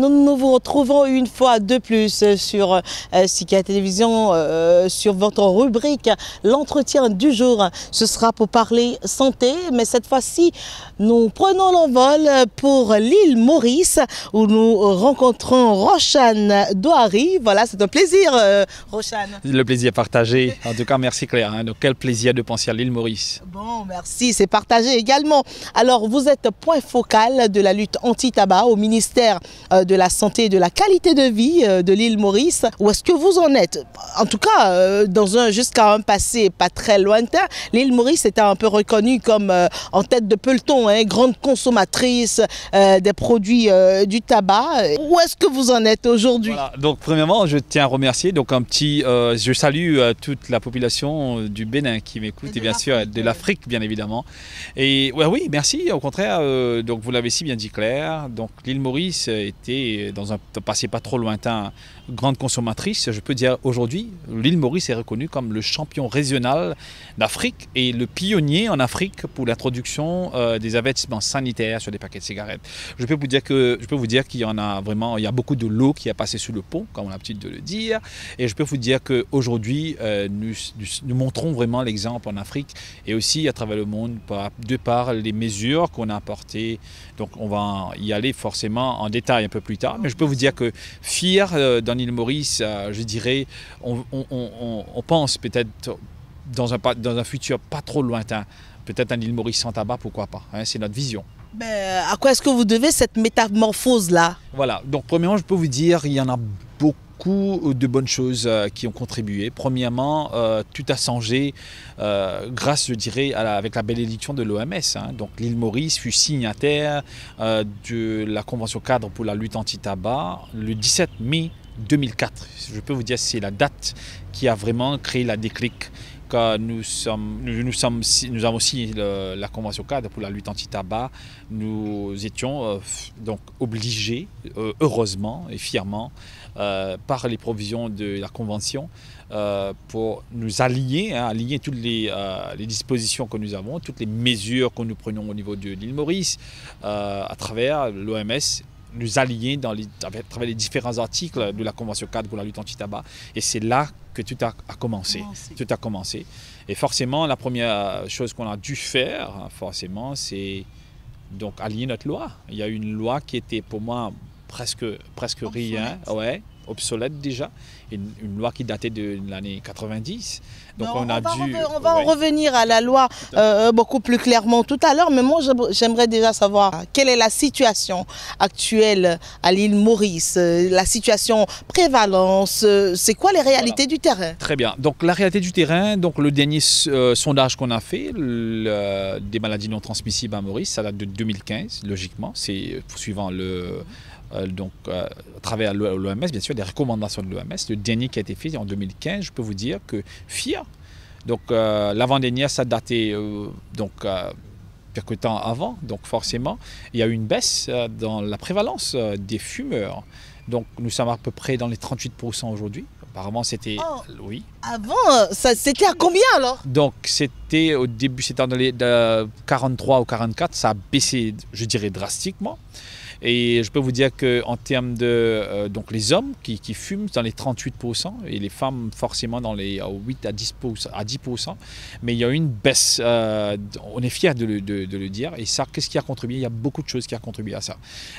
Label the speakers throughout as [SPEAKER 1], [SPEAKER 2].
[SPEAKER 1] nous vous retrouvons une fois de plus sur Sika Télévision, sur votre rubrique l'entretien du jour. Ce sera pour parler santé, mais cette fois-ci, nous prenons l'envol pour l'île Maurice où nous rencontrons Rochane Douari. Voilà, c'est un plaisir, Rochane.
[SPEAKER 2] Le plaisir partagé. En tout cas, merci Claire. Donc, quel plaisir de penser à l'île Maurice.
[SPEAKER 1] Bon, merci, c'est partagé également. Alors, vous êtes point focal de la lutte anti-tabac au ministère de la Santé et de la Qualité de vie de l'île Maurice. Où est-ce que vous en êtes? En tout cas, jusqu'à un passé pas très lointain, l'île Maurice était un peu reconnue comme en tête de peloton, grande consommatrice des produits du tabac. Où est-ce que vous en êtes aujourd'hui?
[SPEAKER 2] Voilà. Donc, premièrement, je tiens à remercier. Donc, je salue toute la population du Bénin qui m'écoute et bien sûr de l'Afrique, bien évidemment. Et oui, merci. Au contraire, donc vous l'avez si bien dit Claire. Donc, l'île Maurice était dans un passé pas trop lointain grande consommatrice. Je peux dire aujourd'hui, l'île Maurice est reconnue comme le champion régional d'Afrique et le pionnier en Afrique pour l'introduction des avertissements sanitaires sur les paquets de cigarettes. Je peux vous dire qu'il y en a vraiment, il y a beaucoup de l'eau qui a passé sous le pont, comme on a l'habitude de le dire. Et je peux vous dire qu'aujourd'hui, nous montrons vraiment l'exemple en Afrique et aussi à travers le monde de par les mesures qu'on a apportées. Donc on va y aller forcément en détail un peu plus tard. Mais je peux vous dire que fier dans l'île Maurice, je dirais, on pense peut-être dans un futur pas trop lointain, peut-être un île Maurice sans tabac, pourquoi pas, c'est notre vision.
[SPEAKER 1] Ben, à quoi est-ce que vous devez cette métamorphose-là? Voilà,
[SPEAKER 2] donc premièrement, je peux vous dire, il y en a beaucoup de bonnes choses qui ont contribué. Premièrement, tout a changé grâce, je dirais, avec la bénédiction de l'OMS. Donc l'île Maurice fut signataire de la Convention cadre pour la lutte anti-tabac le 17 mai 2004. Je peux vous dire que c'est la date qui a vraiment créé la déclic. Nous avons signé la Convention cadre pour la lutte anti-tabac. Nous étions donc obligés, heureusement et fièrement, par les provisions de la Convention, pour nous aligner toutes les dispositions que nous avons, toutes les mesures que nous prenons au niveau de l'île Maurice, à travers l'OMS, nous aligner à travers les différents articles de la Convention cadre pour la lutte anti-tabac. Et c'est là que tout a commencé. Tout a commencé. Et forcément, la première chose qu'on a dû faire, forcément, c'est donc aligner notre loi. Il y a une loi qui était pour moi presque rien, obsolète déjà, une loi qui datait de l'année 90. Donc on va
[SPEAKER 1] en revenir à la loi beaucoup plus clairement tout à l'heure, mais moi j'aimerais déjà savoir quelle est la situation actuelle à l'île Maurice, la situation prévalence, c'est quoi les réalités du terrain?
[SPEAKER 2] Très bien, donc la réalité du terrain, donc le dernier sondage qu'on a fait des maladies non transmissibles à Maurice, ça date de 2015, logiquement, c'est suivant à travers l'OMS, bien sûr, des recommandations de l'OMS. Le dernier qui a été fait en 2015, je peux vous dire que fier. Donc l'avant-dernière, ça datait quelques temps avant. Donc forcément, il y a eu une baisse dans la prévalence des fumeurs. Donc nous sommes à peu près dans les 38% aujourd'hui. Apparemment, c'était... oui.
[SPEAKER 1] Avant, c'était à combien alors? Donc
[SPEAKER 2] c'était au début, c'était dans les 43 ou 44. Ça a baissé, je dirais, drastiquement. Et je peux vous dire qu'en termes de... donc les hommes qui fument dans les 38% et les femmes forcément dans les 8 à 10%. Mais il y a eu une baisse, on est fiers de le dire. Et ça, qu'est-ce qui a contribué? Il y a beaucoup de choses qui ont contribué à ça.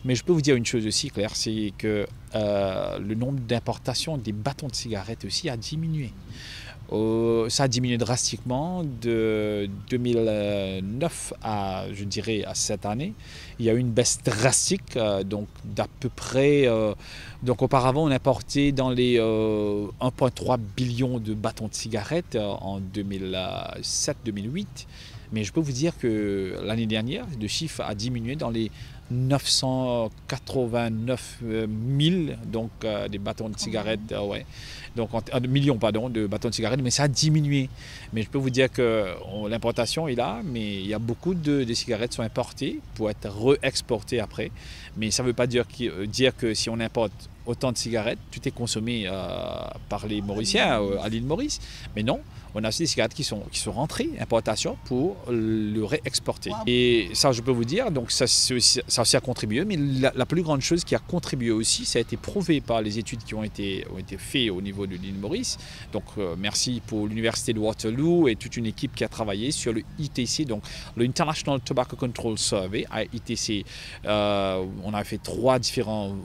[SPEAKER 2] Mais je peux vous dire une chose aussi, Claire, c'est que le nombre d'importations des bâtons de cigarettes aussi a diminué. Ça a diminué drastiquement de 2009 à, je dirais, à cette année. Il y a eu une baisse drastique, donc d'à peu près... donc auparavant, on importait dans les 1,3 billion de bâtons de cigarettes en 2007-2008. Mais je peux vous dire que l'année dernière, le chiffre a diminué dans les 989 000 donc, des bâtons de cigarettes, donc millions de bâtons de cigarettes, mais ça a diminué. Mais je peux vous dire que l'importation est là, mais il y a beaucoup de cigarettes qui sont importées pour être réexportées après. Mais ça ne veut pas dire que si on importe autant de cigarettes, tout est consommé par les Mauriciens à l'île Maurice. Mais non, on a aussi des cigarettes qui sont rentrées, importation, pour le réexporter. Wow. Et ça, je peux vous dire, donc ça aussi a contribué. Mais la plus grande chose qui a contribué aussi, ça a été prouvé par les études qui ont été faites au niveau de l'île Maurice. Donc merci pour l'Université de Waterloo et toute une équipe qui a travaillé sur le ITC, donc le International Tobacco Control Survey, ITC. On a fait 3 différents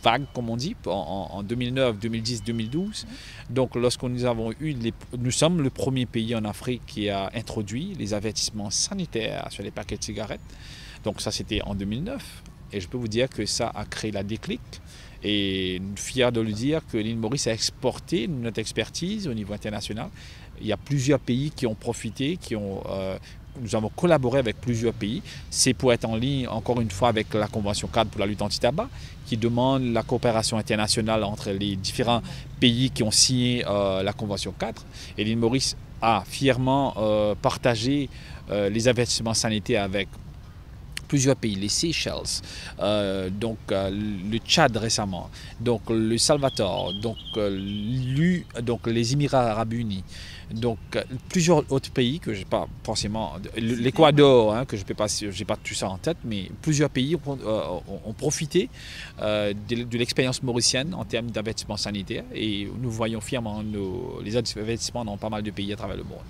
[SPEAKER 2] vagues, comme on dit, en 2009, 2010, 2012. Donc lorsque nous avons eu, nous sommes le premier pays en Afrique qui a introduit les avertissements sanitaires sur les paquets de cigarettes. Donc ça, c'était en 2009. Et je peux vous dire que ça a créé la déclic. Et fier de le dire que l'île Maurice a exporté notre expertise au niveau international. Il y a plusieurs pays qui ont profité, nous avons collaboré avec plusieurs pays. C'est pour être en ligne, encore une fois, avec la Convention cadre pour la lutte anti-tabac, qui demande la coopération internationale entre les différents pays qui ont signé la Convention cadre. Et l'île Maurice a fièrement partagé les avertissements sanitaires avec plusieurs pays, les Seychelles, le Tchad récemment, donc le Salvador, donc les Émirats arabes unis, donc plusieurs autres pays que je n'ai pas forcément, l'Équateur, que je n'ai pas tout ça en tête, mais plusieurs pays ont profité de l'expérience mauricienne en termes d'avertissement sanitaire, et nous voyons fièrement les avertissements dans pas mal de pays à travers le monde.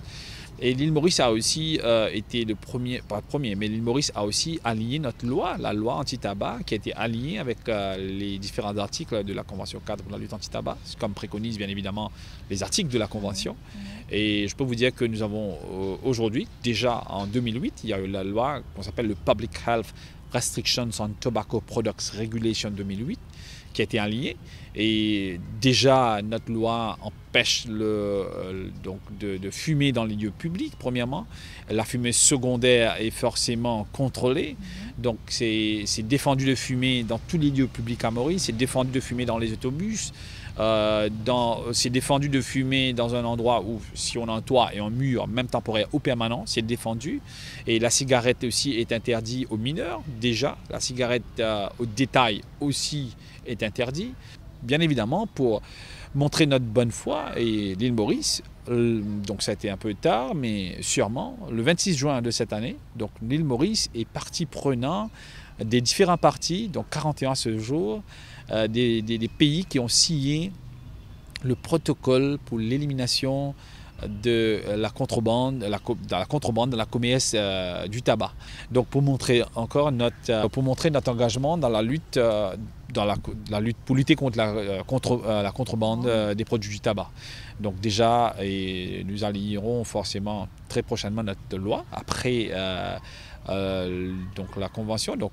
[SPEAKER 2] Et l'île Maurice a aussi été le premier, pas le premier, mais l'île Maurice a aussi aligné notre loi, la loi anti-tabac, qui a été alignée avec les différents articles de la Convention cadre pour la lutte anti-tabac, comme préconisent bien évidemment les articles de la Convention. Et je peux vous dire que nous avons aujourd'hui, déjà en 2008, il y a eu la loi qu'on s'appelle le Public Health Restrictions on Tobacco Products Regulation 2008, qui a été alignée. Et déjà, notre loi empêche de fumer dans les lieux publics, premièrement. La fumée secondaire est forcément contrôlée. Donc, c'est défendu de fumer dans tous les lieux publics à Maurice. C'est défendu de fumer dans les autobus. C'est défendu de fumer dans un endroit où, si on a un toit et un mur, même temporaire ou permanent, c'est défendu. Et la cigarette aussi est interdite aux mineurs, déjà. La cigarette au détail aussi est interdite. Bien évidemment, pour montrer notre bonne foi, et l'île Maurice, donc ça a été un peu tard, mais sûrement, le 26 juin de cette année, donc l'île Maurice est partie prenante des différents partis, donc 41 à ce jour, des pays qui ont signé le protocole pour l'élimination de la contrebande, de la commerce du tabac. Donc pour montrer encore notre engagement dans la lutte, pour lutter contre la contrebande des produits du tabac. Donc déjà, nous alignerons forcément très prochainement notre loi après donc la convention, donc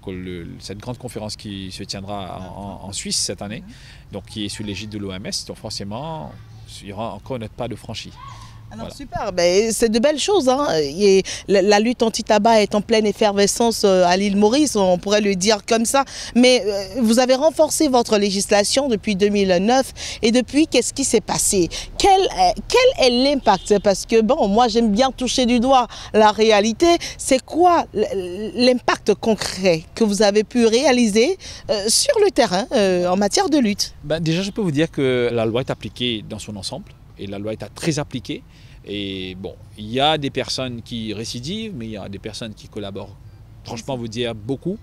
[SPEAKER 2] cette grande conférence qui se tiendra en Suisse cette année, donc qui est sous l'égide de l'OMS. Donc forcément, il y aura encore notre pas de franchi.
[SPEAKER 1] Alors voilà. Super, c'est de belles choses. Et la lutte anti-tabac est en pleine effervescence à l'île Maurice, on pourrait le dire comme ça. Mais vous avez renforcé votre législation depuis 2009. Et depuis, qu'est-ce qui s'est passé? Quel est l'impact? Parce que bon, moi j'aime bien toucher du doigt la réalité. C'est quoi l'impact concret que vous avez pu réaliser sur le terrain en matière de lutte?
[SPEAKER 2] Déjà, je peux vous dire que la loi est appliquée dans son ensemble. Et la loi est très appliquée. Et bon, il y a des personnes qui récidivent, mais il y a des personnes qui collaborent. Franchement, vous dire beaucoup.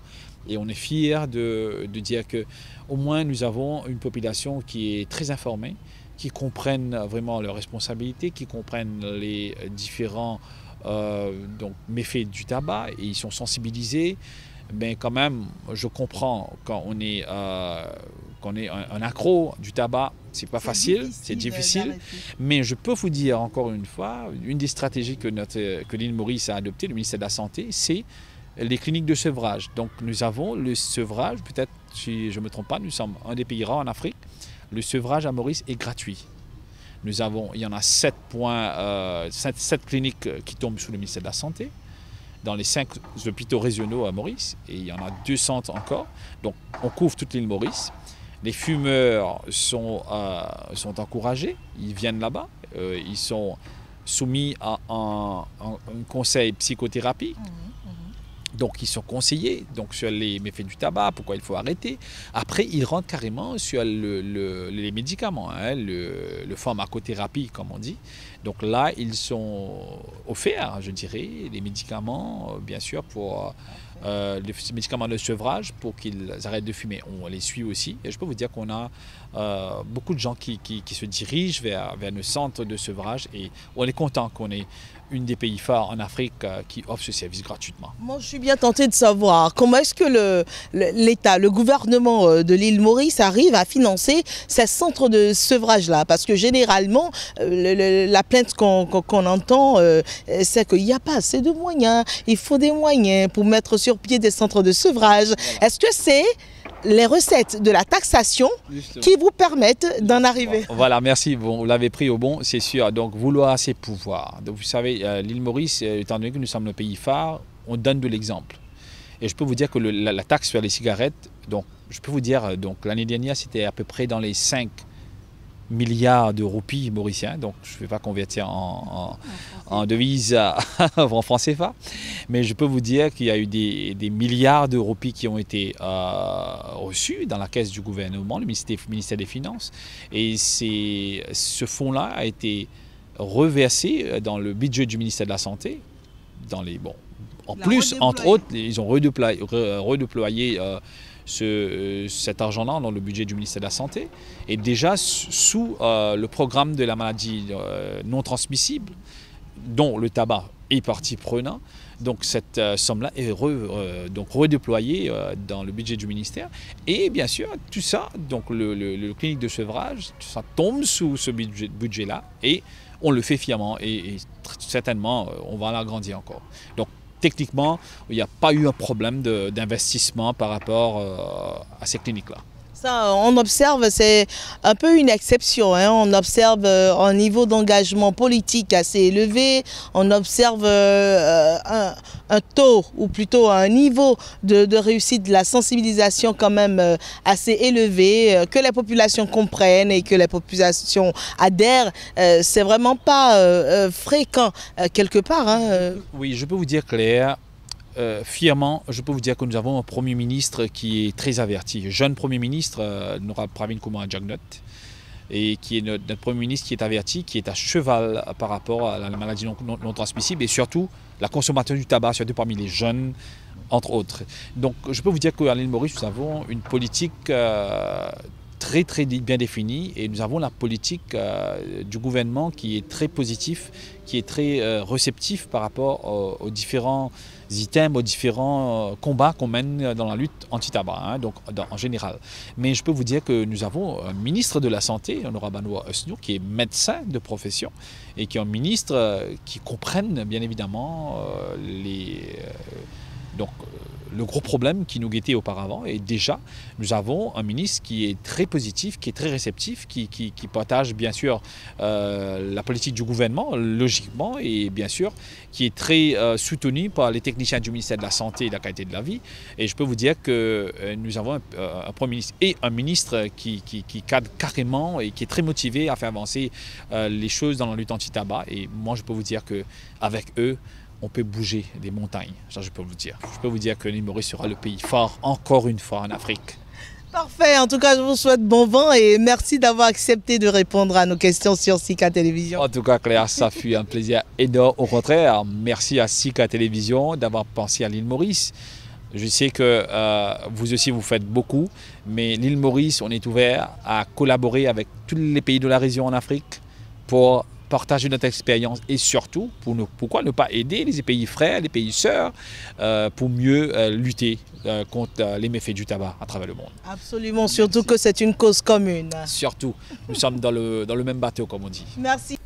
[SPEAKER 2] Et on est fiers de dire qu'au moins nous avons une population qui est très informée, qui comprennent vraiment leurs responsabilités, qui comprennent les différents méfaits du tabac, et ils sont sensibilisés. Mais quand même, je comprends quand on est un accro du tabac, c'est pas facile, c'est difficile. Mais je peux vous dire encore une fois, une des stratégies que l'île Maurice a adoptées, le ministère de la Santé, c'est les cliniques de sevrage. Donc nous avons le sevrage, peut-être si je ne me trompe pas, nous sommes un des pays rares en Afrique. Le sevrage à Maurice est gratuit. Il y en a 7 cliniques qui tombent sous le ministère de la Santé, dans les 5 hôpitaux régionaux à Maurice, et il y en a 200 encore. Donc on couvre toute l'île Maurice. Les fumeurs sont encouragés, ils viennent là-bas, ils sont soumis à un conseil psychothérapie. Donc ils sont conseillés donc, sur les méfaits du tabac, pourquoi il faut arrêter. Après, ils rentrent carrément sur les médicaments, hein, le pharmacothérapie comme on dit. Donc là, ils sont offerts, je dirais, les médicaments, bien sûr, pour les médicaments de sevrage pour qu'ils arrêtent de fumer. On les suit aussi. Et je peux vous dire qu'on a beaucoup de gens qui se dirigent vers nos centres de sevrage et on est content qu'on ait une des pays phares en Afrique qui offre ce service gratuitement.
[SPEAKER 1] Moi, je suis bien tentée de savoir comment est-ce que l'État, le gouvernement de l'île Maurice arrive à financer ces centres de sevrage-là. Parce que généralement, la plainte qu'on entend, c'est qu'il n'y a pas assez de moyens. Il faut des moyens pour mettre sur pied des centres de sevrage. Voilà. Est-ce que c'est les recettes de la taxation qui vous permettent d'en arriver?
[SPEAKER 2] Voilà, merci. Bon, vous l'avez pris au bon, c'est sûr. Donc, vouloir, c'est pouvoir. Donc, vous savez, l'île Maurice, étant donné que nous sommes le pays phare, on donne de l'exemple. Et je peux vous dire que la taxe sur les cigarettes, donc, je peux vous dire, donc l'année dernière, c'était à peu près dans les 5 milliards de roupies mauriciens, donc je ne vais pas convertir en devise en francs CFA, mais je peux vous dire qu'il y a eu des milliards de roupies qui ont été reçus dans la caisse du gouvernement, le ministère des Finances, et ce fonds-là a été reversé dans le budget du ministère de la Santé, en plus, entre autres, ils ont redéployé cet argent-là dans le budget du ministère de la Santé et déjà sous le programme de la maladie non transmissible dont le tabac est partie prenante. Donc cette somme-là est redéployée dans le budget du ministère et bien sûr tout ça, donc le clinique de sevrage, ça tombe sous ce budget-là et on le fait fièrement et certainement on va l'agrandir encore. Donc techniquement, il n'y a pas eu un problème d'investissement par rapport à ces cliniques-là.
[SPEAKER 1] Ça, on observe, c'est un peu une exception. Hein. On observe un niveau d'engagement politique assez élevé. On observe un taux, ou plutôt un niveau de réussite de la sensibilisation quand même assez élevé, que les populations comprennent et que les populations adhèrent. C'est vraiment pas fréquent quelque part. Hein.
[SPEAKER 2] Oui, je peux vous dire, Claire, fièrement, je peux vous dire que nous avons un Premier ministre qui est très averti. Jeune Premier ministre, Nora Pravin Kumar Jagnot, et qui est notre Premier ministre qui est averti, qui est à cheval par rapport à la maladie non transmissible et surtout la consommation du tabac, surtout parmi les jeunes, entre autres. Donc je peux vous dire qu'à l'île Maurice, nous avons une politique très très bien définie et nous avons la politique du gouvernement qui est très positif, qui est très réceptif par rapport aux différents items, aux différents combats qu'on mène dans la lutte anti-tabac, hein, donc en général. Mais je peux vous dire que nous avons un ministre de la Santé, Honorable Benoît Usnour, qui est médecin de profession et qui est un ministre qui comprenne bien évidemment le gros problème qui nous guettait auparavant. Et déjà, nous avons un ministre qui est très positif, qui est très réceptif, qui partage bien sûr la politique du gouvernement, logiquement, et bien sûr, qui est très soutenu par les techniciens du ministère de la Santé et de la Qualité de la Vie. Et je peux vous dire que nous avons un Premier ministre et un ministre qui cadre carrément et qui est très motivé à faire avancer les choses dans la lutte anti-tabac. Et moi, je peux vous dire qu'avec eux, on peut bouger des montagnes, ça je peux vous dire. Je peux vous dire que l'île Maurice sera le pays phare, encore une fois, en Afrique.
[SPEAKER 1] Parfait, en tout cas je vous souhaite bon vent et merci d'avoir accepté de répondre à nos questions sur Sika Télévision.
[SPEAKER 2] En tout cas Claire, ça fut un plaisir énorme. Au contraire, merci à Sika Télévision d'avoir pensé à l'île Maurice. Je sais que vous aussi vous faites beaucoup, mais l'île Maurice, on est ouvert à collaborer avec tous les pays de la région en Afrique pour partager notre expérience et surtout, pourquoi ne pas aider les pays frères, les pays sœurs pour mieux lutter contre les méfaits du tabac à travers le monde.
[SPEAKER 1] Absolument, surtout que c'est une cause commune.
[SPEAKER 2] Surtout, nous sommes dans le même bateau comme on dit.
[SPEAKER 1] Merci.